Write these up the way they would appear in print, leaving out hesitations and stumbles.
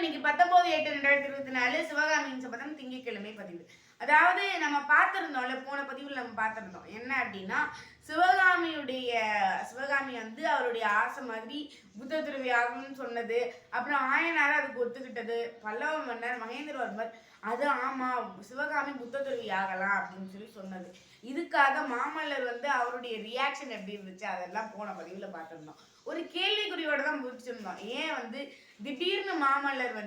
இன்னைக்கு 19/8/2024 சிவகாமியின் சபதம் திங்கட்கிழமை பதிவு. அதாவது நம்ம பார்த்திருந்தோம்ல, போன பதிவில் நம்ம பார்த்திருந்தோம். என்ன அப்படின்னா, சிவகாமி வந்து அவருடைய ஆசை மாதிரி புத்த துறவி ஆகணும்னு சொன்னது. அப்புறம் ஆயனார் அதுக்கு ஒத்துக்கிட்டது. பல்லவ மன்னர் மகேந்திரவர்மர் அது ஆமா சிவகாமி புத்த துறவி ஆகலாம் அப்படின்னு சொல்லி சொன்னது. இதுக்காக மாமல்லர் வந்து அவருடைய ரியாக்ஷன் எப்படி இருந்துச்சு அதெல்லாம் போன பதிவில் பார்த்திருந்தோம். ஒரு கேள்விக்குறியோட தான் முடிச்சிருந்தோம். ஏன் வந்து திடீர்னு மாமல்லர்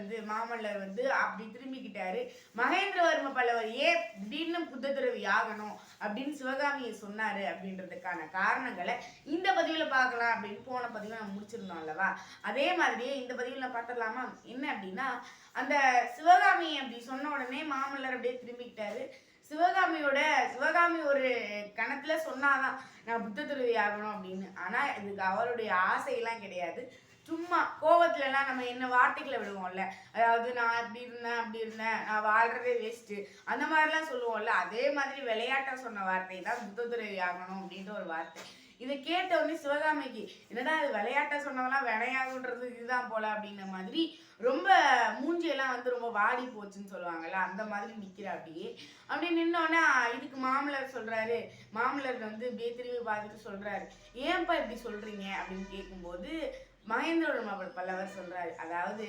வந்து அப்படி திரும்பிக்கிட்டாரு, மகேந்திரவர்ம பல்லவர் ஏன் திடீர்னு புத்த துறவி ஆகணும் அப்படின்னு சிவகாமியை சொன்னாரு அப்படின்றதுக்கான காரணங்களை இந்த பதிவுல பார்க்கலாம் அப்படின்னு போன பதிவில் நம்ம முடிச்சிருந்தோம் அல்லவா. அதே மாதிரியே இந்த பதிவுல பார்த்துடலாமா. என்ன அப்படின்னா, அந்த சிவகாமி அப்படி சொன்ன உடனே மாமல்லர் அப்படியே திரும்பிக்கிட்டாரு. சிவகாமி ஒரு கணத்துல சொன்னாதான் நான் புத்த துறவி ஆகணும் அப்படின்னு. ஆனா இதுக்கு அவருடைய ஆசையெல்லாம் கிடையாது. சும்மா கோவத்துல எல்லாம் நம்ம என்ன வார்த்தைகளை விடுவோம்ல, அதாவது நான் அப்படி இருந்தேன் நான் வாழ்றதே வேஸ்ட்டு அந்த மாதிரிலாம் சொல்லுவோம்ல, அதே மாதிரி விளையாட்டா சொன்ன வார்த்தை தான் புத்த துறவி ஆகணும் அப்படின்ற ஒரு வார்த்தை. இதை கேட்ட உடனே சிவகாமிக்கு என்னடா இது விளையாட்டா சொன்னவெல்லாம் வினையாகுன்றது இதுதான் போல அப்படின்ற மாதிரி ரொம்ப மூஞ்சியெல்லாம் வந்து ரொம்ப வாடி போச்சுன்னு சொல்லுவாங்கல்ல, அந்த மாதிரி நிற்கிற அப்படி நின்னோடனே இதுக்கு மாமல்லர் வந்து அப்படியே திரும்பி பார்த்துட்டு சொல்றாரு, ஏன்பா இப்படி சொல்றீங்க அப்படின்னு கேட்கும்போது மகேந்திரவர்ம பல்லவர் சொல்றாரு, அதாவது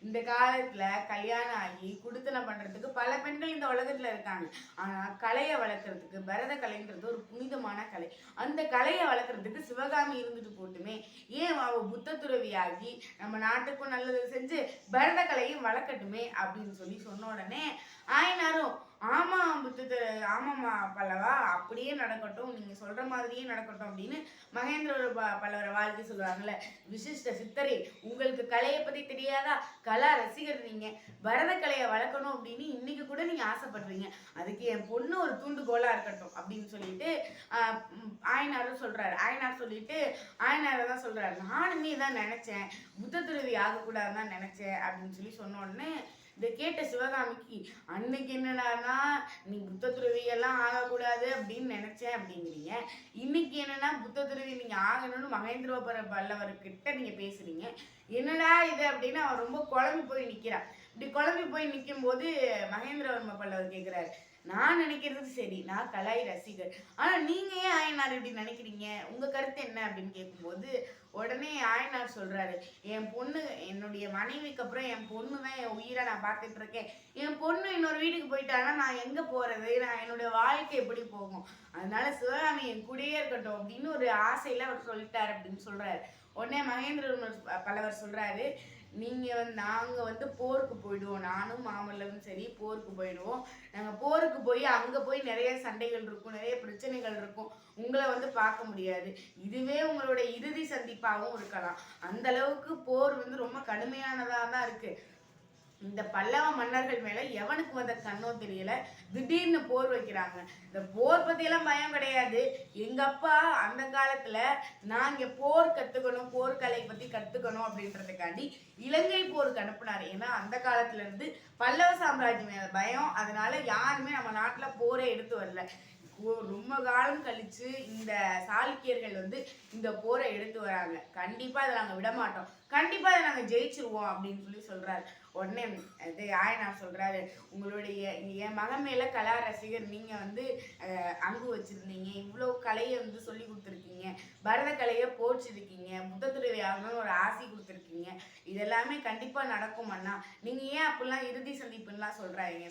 இந்த காலத்துல கல்யாணம் ஆகி குடுத்தனம் பண்றதுக்கு பல பெண்கள் இந்த உலகத்துல இருக்காங்க. ஆனா கலையை வளர்க்கறதுக்கு பரத கலைன்றது ஒரு புனிதமான கலை. அந்த கலையை வளர்க்கறதுக்கு சிவகாமி இருந்துட்டு போட்டுமே, ஏன் அவ புத்த துறவியாகி நம்ம நாட்டுக்கும் நல்லது செஞ்சு பரத கலையும் வளர்க்கட்டுமே அப்படின்னு சொல்லி சொன்ன உடனே ஆயினாரும் ஆமாம்மா பல்லவா, அப்படியே நடக்கட்டும், நீங்க சொல்ற மாதிரியே நடக்கட்டும் அப்படின்னு பல்லவரை வாழ்க்கை சொல்லுவாங்கல்ல. விசிஷ்ட சித்தரே, உங்களுக்கு கலையை பத்தி தெரியாதா? கலா ரசிகர் நீங்க, பரத கலையை வளர்க்கணும் அப்படின்னு இன்னைக்கு கூட நீங்க ஆசைப்படுறீங்க, அதுக்கு என் பொண்ணு ஒரு தூண்டுகோலா இருக்கட்டும் அப்படின்னு சொல்லிட்டு ஆயனாரும் சொல்றாரு. ஆயனாரை தான் சொல்றாரு, நானுமே தான் நினைச்சேன் புத்த துறவி ஆகக்கூடாதுன்னு தான் நினைச்சேன் அப்படின்னு சொல்லி சொன்ன உடனே இதை கேட்ட சிவகாமிக்கு அன்னைக்கு என்னடானா நீ புத்த துறவியெல்லாம் ஆகக்கூடாது அப்படின்னு நினைச்சேன் அப்படிங்கிறீங்க, இன்னைக்கு என்னன்னா புத்த துறவி நீங்க ஆகணும்னு மகேந்திர பல்லவர்கிட்ட நீங்க பேசுறீங்க, என்னடா இது அப்படின்னு அவர் ரொம்ப குழம்பி போய் நிக்கிறார். இப்படி குழம்பி போய் நிற்கும் போது மகேந்திரவர்ம பல்லவர் கேட்கிறாரு, நான் நினைக்கிறது சரி, நான் கலை ரசிகர், ஆனா நீங்க ஏன் ஆயனார் இப்படி நினைக்கிறீங்க, உங்க கருத்து என்ன அப்படின்னு கேட்கும்போது உடனே ஆயனார் சொல்றாரு, என் பொண்ணு என்னுடைய மனைவிக்கு அப்புறம் என் பொண்ணு தான் என் உயிரை நான் பார்த்துட்டு இருக்கேன், என் பொண்ணு இன்னொரு வீட்டுக்கு போயிட்டாங்கன்னா நான் எங்க போறது, நான் என்னுடைய வாழ்க்கை எப்படி போகும், அதனால சிவகாமி என் கூடயே இருக்கட்டும் அப்படின்னு ஒரு ஆசையில அவர் சொல்லிட்டாரு அப்படின்னு சொல்றாரு. உடனே மகேந்திரவர்ம பல்லவர் சொல்றாரு, நாங்க வந்து போருக்கு போயிடுவோம், நானும் மாமல்லரும் சரி போருக்கு போயிடுவோம், நாங்க போருக்கு போய் அங்க போய் நிறைய சண்டைகள் இருக்கும், நிறைய பிரச்சனைகள் இருக்கும், உங்களை வந்து பார்க்க முடியாது, இதுவே உங்களோட இறுதி சந்திப்பாகவும் இருக்கலாம், அந்த அளவுக்கு போர் வந்து ரொம்ப கடுமையானதா தான் இருக்கு, இந்த பல்லவ மன்னர்கள் மேல எவனுக்கு வந்த கண்ணோ தெரியல, திடீர்னு போர் வைக்கிறாங்க. இந்த போர் பத்தி எல்லாம் பயம் கிடையாது. எங்க அப்பா அந்த காலத்துல நான் இங்க போர் கத்துக்கணும், போர்க்கலை பத்தி கத்துக்கணும் அப்படின்றதுக்காண்டி இலங்கை போருக்கு அனுப்புனாரு. ஏன்னா அந்த காலத்துல இருந்து பல்லவ சாம்ராஜ்யம் மேல பயம், அதனால யாருமே நம்ம நாட்டுல போரே எடுத்து வரல. ரொம்ப காலம் கழிச்சு இந்த சாளுக்கியர்கள் வந்து இந்த போரை எடுத்து வராங்க, கண்டிப்பா அதை நாங்க விடமாட்டோம், கண்டிப்பா அதை நாங்க ஜெயிச்சிருவோம் அப்படின்னு சொல்லி சொல்றாரு. உடனே ஆயனார் சொல்றாரு, உங்களுடைய என் மகன் மேல கலா ரசிகர், நீங்க வந்து அங்கு வச்சிருந்தீங்க, இவ்வளவு கலையை வந்து சொல்லி கொடுத்துருக்கீங்க, பரத கலையை போற்றிருக்கீங்க, புத்த துறவி ஆகணும்னு ஒரு ஆசை கொடுத்துருக்கீங்க, இதெல்லாமே கண்டிப்பா நடக்கும் அண்ணா, நீங்க ஏன் அப்படிலாம் இறுதி சந்திப்புலாம்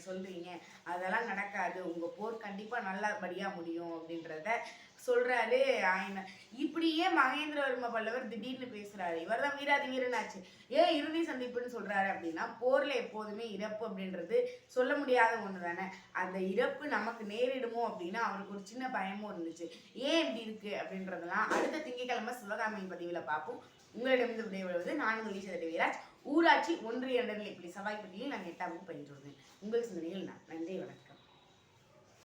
சொல்றீங்க, அதெல்லாம் நடக்காது, உங்க போர் கண்டிப்பா நல்லபடியா முடியும் அப்படின்றத சொல்றாரு ஆயனர். இப்படியே மகேந்திரவர்ம பல்லவர் திடீர்னு பேசுறாரு, இவர் தான் வீராதி வீரனாச்சு, ஏன் இறுதி சந்திப்புன்னு சொல்றாரு அப்படின்னா, போர்ல எப்போதுமே இறப்பு அப்படின்றது சொல்ல முடியாத ஒண்ணு தானே, அந்த இறப்பு நமக்கு நேரிடுமோ அப்படின்னு அவருக்கு ஒரு சின்ன பயமும் இருந்துச்சு. ஏன் இப்படி இருக்கு அப்படின்றதெல்லாம் அடுத்த திங்கட்கிழமை சிவகாமி பதிவுல பார்ப்போம். உங்களிடமிருந்து விடைபெறுவது நான் உங்கள் ஈஸ்வரி வீராஜ். ஊராட்சி ஒன்றிய இப்படி சவாய்ப்பட்டியில் நான் 8ஆம் வகுப்பு பயின்று வருவேன். உங்கள் சிந்தனையில் நான். நன்றி, வணக்கம்.